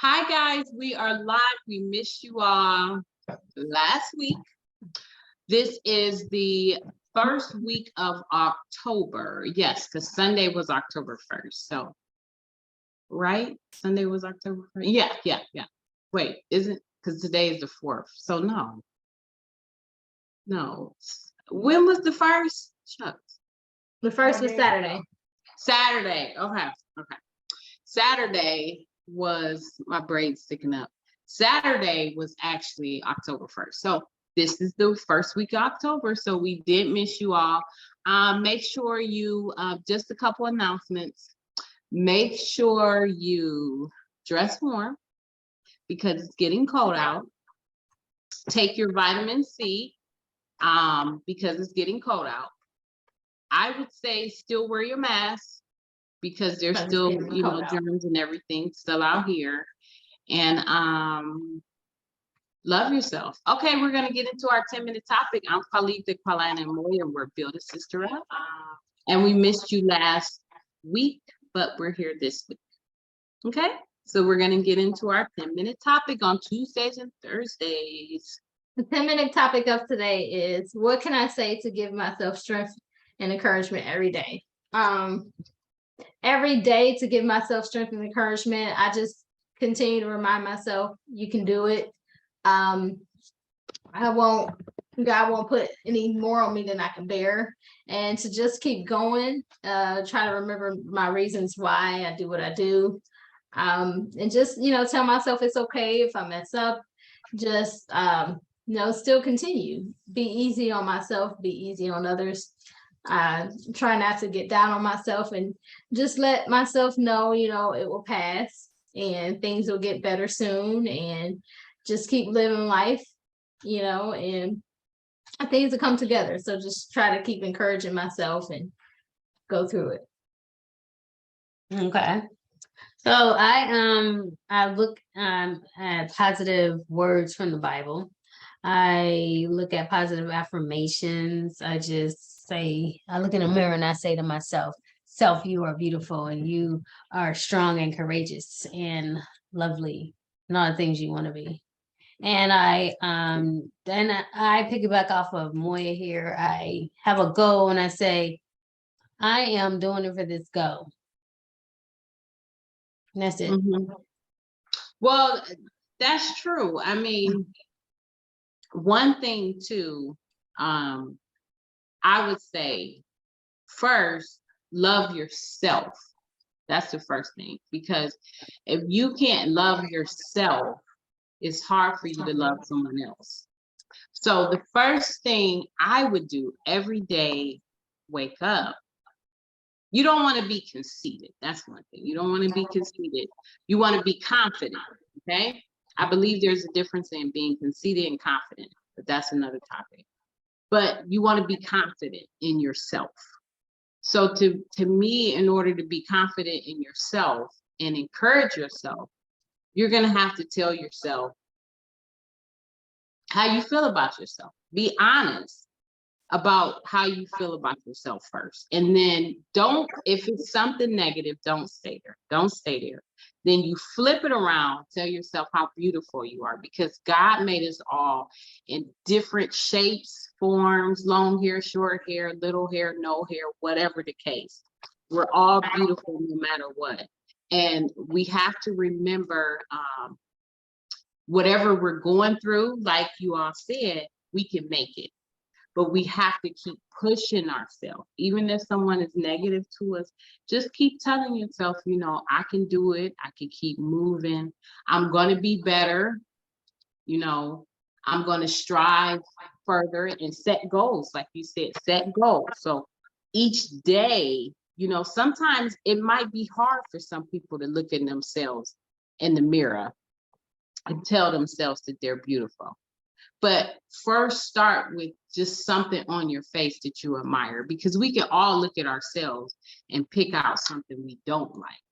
Hi guys, we are live. We missed you all last week. This is the first week of October. Yes, because Sunday was October 1st. So, right? Sunday was October 1st. Yeah. Wait, isn't because today is the 4th. So no. When was the first? Shucks. The first was Saturday. Saturday. Okay. Saturday was my braid sticking up. Saturday was actually October 1st. So this is the first week of October. So we did miss you all. Make sure you, just a couple announcements. Make sure you dress warm because it's getting cold out. Take your vitamin C because it's getting cold out. I would say still wear your mask because there's still, germs and everything still out here. And love yourself. Okay, we're gonna get into our 10-minute topic. I'm Khalid, Kalana, and Moya. We're Build a Sister Up. And we missed you last week, but we're here this week. Okay, so we're gonna get into our 10-minute topic on Tuesdays and Thursdays. The 10-minute topic of today is, what can I say to give myself strength and encouragement every day? Every day to give myself strength and encouragement, I just continue to remind myself you can do it. God won't put any more on me than I can bear, and to just keep going, try to remember my reasons why I do what I do, and just tell myself it's okay if I mess up. Just still continue, be easy on myself, be easy on others. Try not to get down on myself, and just let myself know it will pass and things will get better soon, and just keep living life, and things will come together. So just try to keep encouraging myself and go through it. Okay. So I look at positive words from the Bible. I look at positive affirmations. I look in the mirror and I say to myself, self, you are beautiful and you are strong and courageous and lovely and all the things you want to be. And I piggyback off of Moya here. I have a goal and I say, I am doing it for this goal. And that's it. Mm-hmm. Well, that's true. I mean, one thing too, I would say first, love yourself. That's the first thing, because if you can't love yourself, it's hard for you to love someone else. So the first thing I would do every day, wake up. You don't want to be conceited. That's one thing. You don't want to be conceited. You want to be confident, okay? I believe there's a difference in being conceited and confident, but that's another topic. But you want to be confident in yourself. So to me, in order to be confident in yourself and encourage yourself, you're going to have to tell yourself how you feel about yourself. Be honest about how you feel about yourself first. And then if it's something negative, don't stay there. Don't stay there. Then you flip it around, tell yourself how beautiful you are, because God made us all in different shapes, forms, long hair, short hair, little hair, no hair, whatever the case. We're all beautiful no matter what. And we have to remember whatever we're going through, like you all said, we can make it. But we have to keep pushing ourselves. Even if someone is negative to us, just keep telling yourself, I can do it. I can keep moving. I'm going to be better. I'm going to strive further and set goals. Like you said, set goals. So each day, sometimes it might be hard for some people to look at themselves in the mirror and tell themselves that they're beautiful. But first start with just something on your face that you admire, because we can all look at ourselves and pick out something we don't like.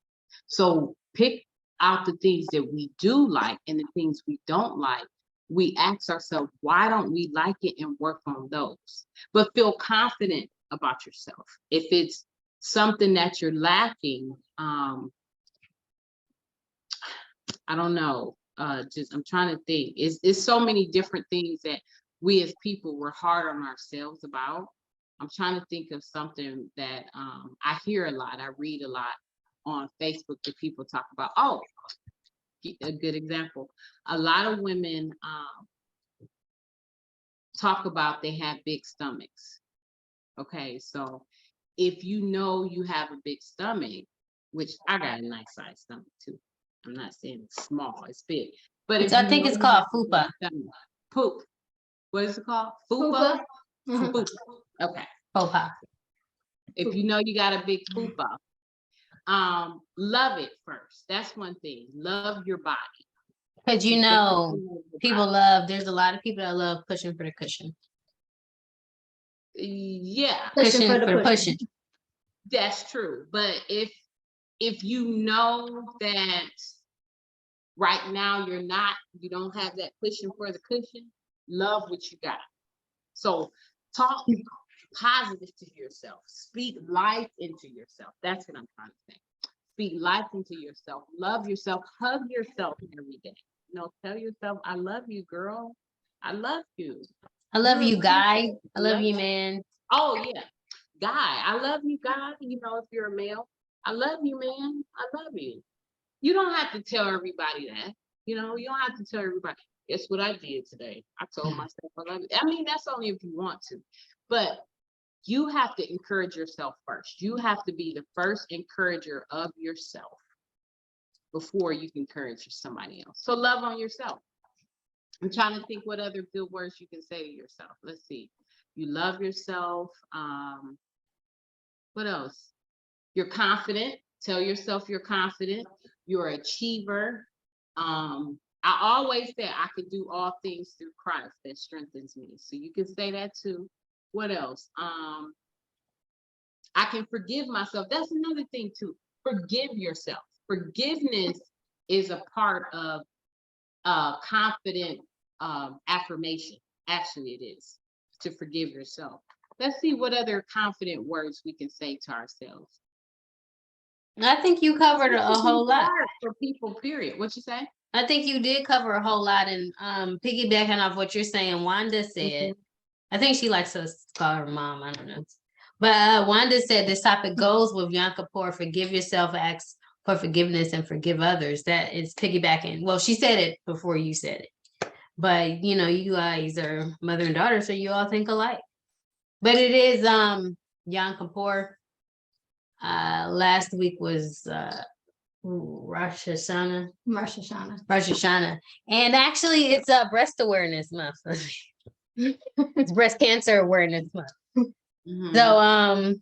So pick out the things that we do like, and the things we don't like. We ask ourselves, why don't we like it, and work on those. But feel confident about yourself. If it's something that you're lacking, I I don't know. Just I'm trying to think. It's so many different things that we as people we're hard on ourselves about. I'm trying to think of something that I hear a lot. I read a lot on Facebook that people talk about. Oh, a good example. A lot of women talk about they have big stomachs. Okay, so if you know you have a big stomach, which I got a nice size stomach too. I'm not saying it's small, it's big. But if I you think know it's you called have a big fupa. stomach- Poop. What is it called? Fupa. Fupa? Mhm. Fupa. Okay. Fupa. If you know you got a big fupa, love it first. That's one thing. Love your body. Because you Definitely know, love your people body. love, there's a lot of people that love pushing for the cushion. Yeah, Pushing for Pushing the for pushing. pushing. that's true. But if you know that right now you don't have that pushing for the cushion, love what you got. So talk positive to yourself. Speak life into yourself. That's what I'm trying to say. Speak life into yourself. Love yourself. Hug yourself every day. Tell yourself, I love you, girl. I love you. I love You're you, guy. wonderful. I love you, man. Oh yeah. Guy. I love you, guy. If you're a male. I love you, man. I love you. You don't have to tell everybody that. You don't have to tell everybody. Guess what I did today? I told myself I love you. I mean, that's only if you want to. But you have to encourage yourself first. You have to be the first encourager of yourself before you can encourage somebody else. So love on yourself. I'm trying to think what other good words you can say to yourself. Let's see. You love yourself. What else? You're confident. Tell yourself you're confident. You're an achiever. I always say I can do all things through Christ that strengthens me. So you can say that too. What else? I can forgive myself. That's another thing too. Forgive yourself. Forgiveness is a part of confident affirmation. Actually, it is to forgive yourself. Let's see what other confident words we can say to ourselves. I think you covered a This is whole lot. hard for people, period. What you say? I think you did cover a whole lot, and piggybacking off what you're saying, Wanda said, Mhm. I think she likes us to call her mom, I don't know. But Wanda said this topic goes with Yom Kippur, forgive yourself, ask for forgiveness, and forgive others. That is piggybacking. Well, she said it before you said it. But you guys are mother and daughter, so you all think alike. But it is Yom Kippur. Last week was Rosh Hashanah. Rosh Hashanah. Rosh Hashanah. And actually it's breast awareness month. It's breast cancer awareness month. Mhm. So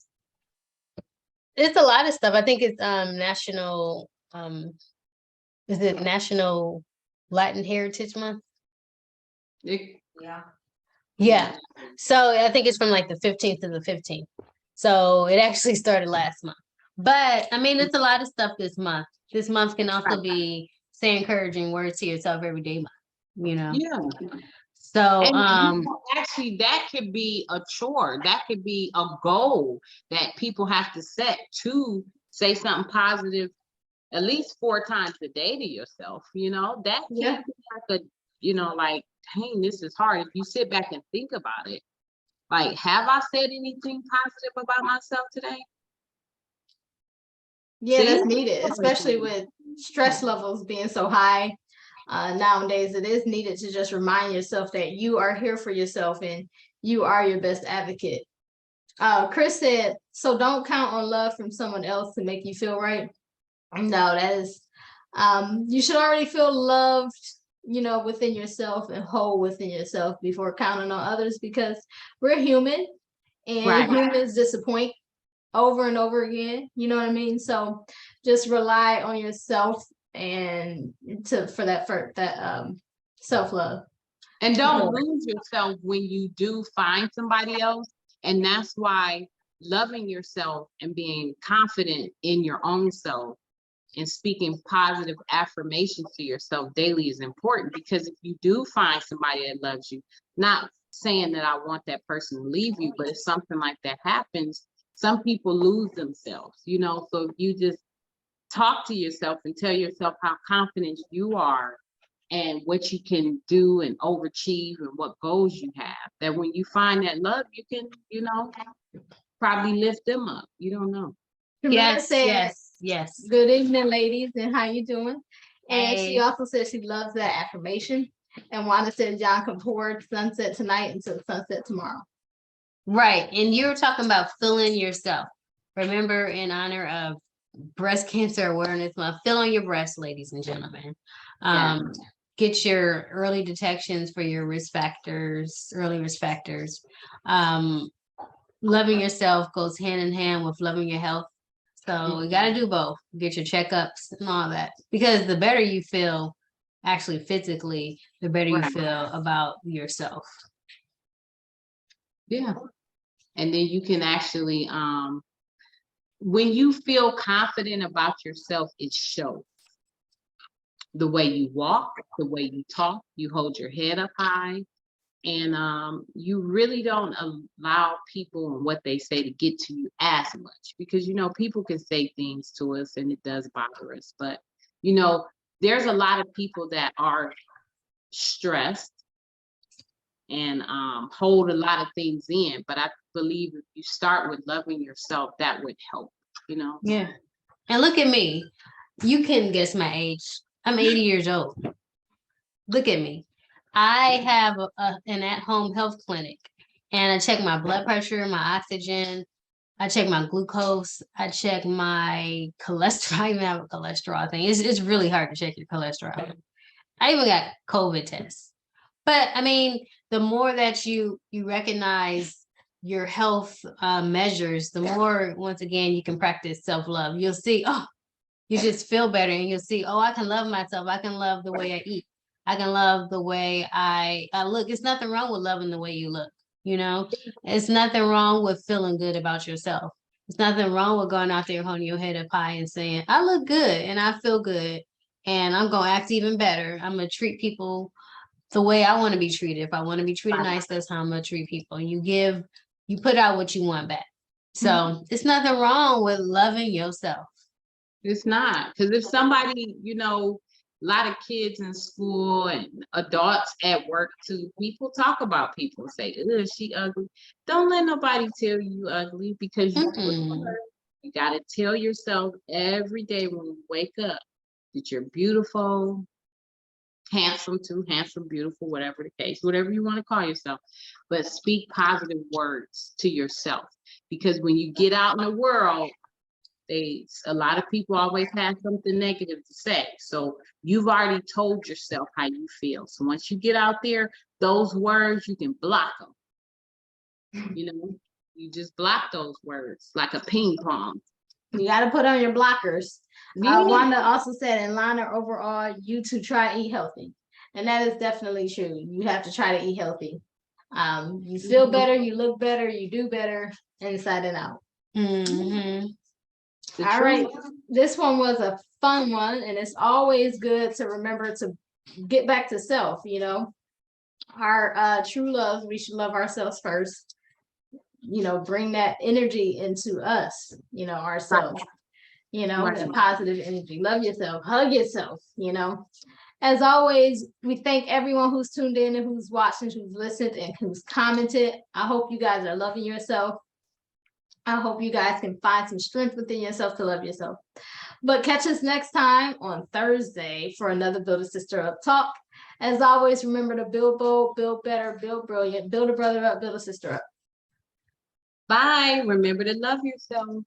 it's a lot of stuff. I think it's national is it National Latin Heritage Month? Yeah. Yeah. So I think it's from like the 15th to the 15th. So it actually started last month. But I mean, it's a lot of stuff this month. This month can also be say encouraging words to yourself every day, Yeah. So And actually, that could be a chore. That could be a goal that people have to set to say something positive at least 4 times a day to yourself. That Yeah. can be like like, dang, this is hard. If you sit back and think about it, like, have I said anything positive about myself today? Yeah, that's See? needed, especially with stress levels being so high. Nowadays, it is needed to just remind yourself that you are here for yourself and you are your best advocate. Chris said, so don't count on love from someone else to make you feel right. No, that is, you should already feel loved, within yourself and whole within yourself before counting on others, because we're human and Right. humans disappoint over and over again. You know what I mean? So just rely on yourself and for that self-love. And don't lose yourself when you do find somebody else. And that's why loving yourself and being confident in your own self and speaking positive affirmations to yourself daily is important, because if you do find somebody that loves you, not saying that I want that person to leave you, but if something like that happens, some people lose themselves, so if you just talk to yourself and tell yourself how confident you are and what you can do and overachieve and what goals you have. That when you find that love, you can, probably lift them up. You don't know. Camilla Yes, said, yes. good evening, ladies, and how you doing? And she Hey. also said she loves that affirmation. And Wanda said John can pour sunset tonight until sunset tomorrow. Right. And you were talking about feeling yourself. Remember, in honor of Breast Cancer Awareness Month, feel on your breast, ladies and gentlemen. Get your early detections for your risk factors, early risk factors. Loving yourself goes hand in hand with loving your health. So you got to do both. Get your checkups and all that. Because the better you feel, actually physically, the better you Right. feel about yourself. Yeah. And then you can actually, when you feel confident about yourself, it shows. The way you walk, the way you talk, you hold your head up high, and you really don't allow people and what they say to get to you as much, because people can say things to us and it does bother us, but there's a lot of people that are stressed and hold a lot of things in, but I believe if you start with loving yourself, that would help. Yeah. And look at me. You can guess my age. I'm 80 years old. Look at me. I have an at-home health clinic, and I check my blood pressure, my oxygen. I check my glucose. I check my cholesterol. I even have a cholesterol thing. It's really hard to check your cholesterol. I even got COVID tests. But I mean, the more that you recognize your health measures, the more, once again, you can practice self-love. You'll see, you just feel better, and you'll see, I can love myself. I can love the way I eat. I can love the way I look. It's nothing wrong with loving the way you look. It's nothing wrong with feeling good about yourself. It's nothing wrong with going out there holding your head up high and saying, I look good and I feel good and I'm going to act even better. I'm going to treat people the way I want to be treated. If I want to be treated nice, that's how I'm going to treat people. You put out what you want back. So it's nothing wrong with loving yourself. It's not, because if somebody, a lot of kids in school and adults at work too, people talk about people, say, ugh, she ugly. Don't let nobody tell you ugly, because you got to tell yourself every day when you wake up that you're beautiful, handsome, beautiful, whatever the case, whatever you want to call yourself, but speak positive words to yourself, because when you get out in the world, a lot of people always have something negative to say. So you've already told yourself how you feel. So once you get out there, those words, you can block them. You just block those words like a ping pong. You got to put on your blockers. Yeah. Wanda also said, in line or overall, you to try to eat healthy. And that is definitely true. You have to try to eat healthy. You feel better, you look better, you do better inside and out. All right, this one was a fun one, and it's always good to remember to get back to self. Our true love, we should love ourselves first. Bring that energy into us, ourselves, that positive energy. Love yourself, hug yourself. As always, we thank everyone who's tuned in and who's watched and who's listened and who's commented. I hope you guys are loving yourself. I hope you guys can find some strength within yourself to love yourself. But catch us next time on Thursday for another Build a Sister Up talk. As always, remember to build bold, build better, build brilliant, build a brother up, build a sister up. Bye. Remember to love yourself.